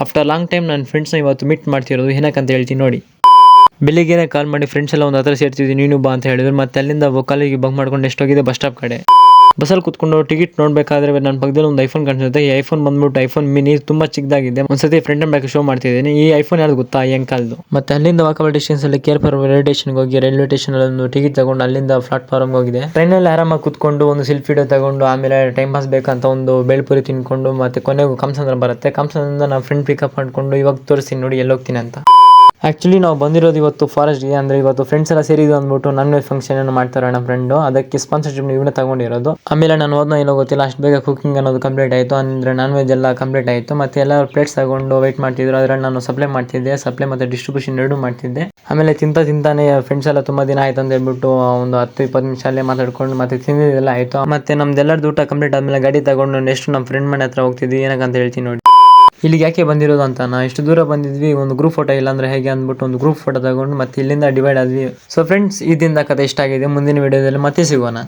After long time ನನ್ನ ಫ್ರೆಂಡ್ಸ್ನ ಇವತ್ತು meet ಮಾಡ್ತಿರೋದು ಏನಕ್ಕಂತ ಹೇಳ್ತೀನಿ ನೋಡಿ. ಬೆಳಿಗ್ಗೆನೇ ಕಾಲ್ ಮಾಡಿ ಫ್ರೆಂಡ್ಸ್ ಎಲ್ಲ ಒಂದು ಹತ್ರ ಸೇರ್ತಿದ್ವಿ, ನೀನು ಬಾ ಅಂತ ಹೇಳಿದ್ರು. ಮತ್ತೆ ಅಲ್ಲಿಂದ ಕಾಲೇಜಿಗೆ ಬಂಕ್ ಮಾಡ್ಕೊಂಡು ಎಷ್ಟೋಗಿದೆ ಬಸ್ ಸ್ಟಾಪ್ ಕಡೆ. ಬಸ್ಸಲ್ಲಿ ಕುತ್ಕೊಂಡು ಟಿಕೆಟ್ ನೋಡಬೇಕಾದ್ರೆ ನನ್ನ ಪಕ್ಕದಲ್ಲಿ ಒಂದು ಐಫೋನ್ ಕಾಣಿಸುತ್ತೆ. ಈ ಐಫೋನ್ ಬಂದ್ಬಿಟ್ಟು ಐಫೋನ್ ಮಿನಿ, ತುಂಬಾ ಚಿಕ್ಕದಾಗಿದೆ. ಒಂದ್ಸತಿ ಫ್ರಂಟ್ ಅಂಡ್ ಬ್ಯಾಕ್ ಶೋ ಮಾಡ್ತಿದ್ದೀನಿ. ಈ ಐಫೋನ್ ಯಾವ್ದು ಗೊತ್ತಾ, ಎಂಕಾಲ್ದು. ಮತ್ತೆ ಅಲ್ಲಿಂದ ವಾಕಬಲ್ ಡಿಸ್ಟೆನ್ಸ್ ಅಲ್ಲಿ ಕೇರ್ಪುರ ರೈಲ್ವೆ ಸ್ಟೇಷನ್ಗೆ ಹೋಗಿ ರೈಲ್ವೆ ಸ್ಟೇಷನ್ ಅಲ್ಲಿ ಒಂದು ಟಿಕೆಟ್ ತಗೊಂಡು ಅಲ್ಲಿಂದ ಪ್ಲಾಟ್ಫಾರ್ಮ್ ಹೋಗಿದೆ. ಟ್ರೈನಲ್ಲಿ ಆರಾಮಾಗಿ ಕುತ್ಕೊಂಡು ಒಂದು ಸೆಲ್ಫಿ ವಿಡಿಯೋ ತಗೊಂಡು ಆಮೇಲೆ ಟೈಮ್ ಪಾಸ್ ಬೇಕಂತ ಒಂದು ಬೇಲ್ಪುರಿ ತಿನ್ಕೊಂಡು ಮತ್ತೆ ಕೊನೆಗೂ ಕಂಸಂದ್ರ ಬರುತ್ತೆ. ಕಂಸಂದ್ರಿಂದ ನಾವು ಫ್ರೆಂಡ್ ಪಿಕಪ್ ಮಾಡ್ಕೊಂಡು ಇವಾಗ ತೋರಿಸ್ತೀನಿ ನೋಡಿ ಎಲ್ಲಿ ಹೋಗ್ತೀನಿ ಅಂತ. ಆ್ಯಕ್ಚುಲಿ ನಾವು ಬಂದಿರೋದು ಇವತ್ತು ಫಾರೆಸ್ಟ್ಗೆ, ಅಂದರೆ ಇವತ್ತು ಫ್ರೆಂಡ್ಸ್ ಎಲ್ಲ ಸೇರಿದ್ದು ಅಂದ್ಬಿಟ್ಟು ನಾನ್ ವೆಜ್ ಫಂಕ್ಷನ್ ಏನು ಮಾಡ್ತಾರೆ ನಮ್ಮ ಫ್ರೆಂಡು. ಅದಕ್ಕೆ ಸ್ಪಾನ್ಸರ್ಶಿಪ್ ಇವನೇ ತಗೊಂಡಿರೋದು. ಆಮೇಲೆ ನಾನು ಓದ್ನೋ ಏನೋ ಗೊತ್ತಿಲ್ಲ, ಅಷ್ಟು ಬೇಗ ಕುಕಿಂಗ್ ಅನ್ನೋದು ಕಂಪ್ಲೀಟ್ ಆಯಿತು. ಅಂದರೆ ನಾನ್ ವೆಜ್ ಎಲ್ಲ ಕಂಪ್ಲೀಟ್ ಆಯಿತು. ಮತ್ತೆ ಎಲ್ಲ ಪ್ಲೇಟ್ಸ್ ತಗೊಂಡು ವೆಯ್ಟ್ ಮಾಡ್ತಿದ್ರು. ಅದರಲ್ಲಿ ನಾನು ಸಪ್ಲೈ ಮಾಡ್ತಿದ್ದೆ, ಸಪ್ಲೈ ಮತ್ತು ಡಿಸ್ಟ್ರಿಬ್ಯೂಷನ್ ಎರಡೂ ಮಾಡ್ತಿದ್ದೆ. ಆಮೇಲೆ ತಿಂತಾನೆ ಫ್ರೆಂಡ್ಸ್ ಎಲ್ಲ ತುಂಬ ದಿನ ಆಯ್ತು ಅಂತ ಹೇಳ್ಬಿಟ್ಟು ಒಂದು 10-20 ನಿಮಿಷ ಅಲ್ಲೇ ಮಾತಾಡ್ಕೊಂಡು ಮತ್ತೆ ತಿಂದಿದ್ದೆಲ್ಲ ಆಯಿತು. ಮತ್ತೆ ನಮ್ದೆಲ್ಲರದ್ದು ಊಟ ಕಂಪ್ಲೀಟ್ ಆದಮೇಲೆ ಗಾಡಿ ತಗೊಂಡು ನೆಕ್ಸ್ಟ್ ನಮ್ಮ ಫ್ರೆಂಡ್ ಮನೆ ಹತ್ರ ಹೋಗ್ತಿದ್ವಿ. ಏನಕ್ಕಂತ ಹೇಳ್ತೀನಿ ನೋಡಿ. ಇಲ್ಲಿಗೆ ಯಾಕೆ ಬಂದಿರೋದು ಅಂತ, ಇಷ್ಟು ದೂರ ಬಂದಿದ್ವಿ, ಒಂದು ಗ್ರೂಪ್ ಫೋಟೋ ಇಲ್ಲ ಅಂದ್ರೆ ಹೇಗೆ ಅಂದ್ಬಿಟ್ಟು ಒಂದು ಗ್ರೂಪ್ ಫೋಟೋ ತಗೊಂಡು ಮತ್ತೆ ಇಲ್ಲಿಂದ ಡಿವೈಡ್ ಆದ್ವಿ. ಸೊ ಫ್ರೆಂಡ್ಸ್, ಇದರಿಂದ ಕಥೆ ಇಷ್ಟ ಆಗಿದೆ. ಮುಂದಿನ ವಿಡಿಯೋದಲ್ಲಿ ಮತ್ತೆ ಸಿಗೋಣ.